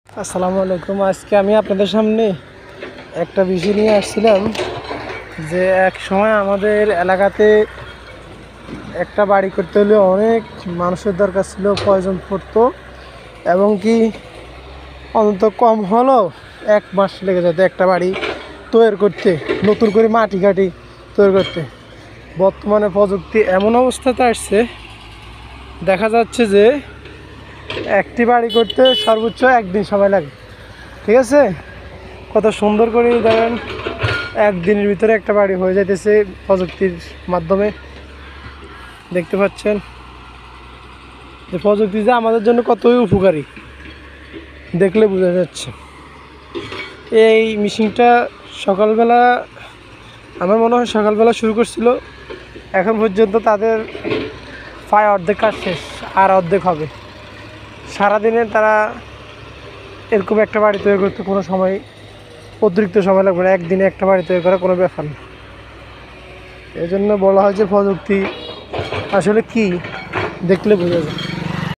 আসসালামু আলাইকুম। আজকে আমি আপনাদের সামনে একটা বিষয় নিয়ে আসছিলাম যে এক সময় আমাদের এলাকাতে একটা বাড়ি করতে হলে অনেক মানুষের দরকার ছিল, প্রয়োজন পড়তো, এবং কি অন্তত কম হলেও 1 মাস লেগে যেত একটা বাড়ি তৈরি করতে, নতুন করে মাটি কাটি তৈরি করতে। বর্তমানে প্রযুক্তি এমন অবস্থাতে আসছে, দেখা যাচ্ছে যে একটি বাড়ি করতে সর্বোচ্চ 1 দিন সময় লাগে। ঠিক আছে, কত সুন্দর করে দেখেন, 1 দিনের ভিতরে একটা বাড়ি হয়ে যাইতেছে প্রযুক্তির মাধ্যমে। দেখতে পাচ্ছেন যে প্রযুক্তি যে আমাদের জন্য কতই উপকারী, দেখলে বোঝা যাচ্ছে। এই মেশিনটা সকালবেলা, আমার মনে হয় সকালবেলা শুরু করছিল, এখন পর্যন্ত তাদের প্রায় অর্ধেক কাজ শেষ, আর অর্ধেক হবে। সারাদিনে তারা এরকম একটা বাড়ি তৈরি করতে কোনো সময় অতিরিক্ত সময় লাগবে না, একদিনে একটা বাড়ি তৈরি করা কোনো ব্যাপার না। এই জন্য বলা হয় যে প্রযুক্তি আসলে কি, দেখলে বোঝা যায়।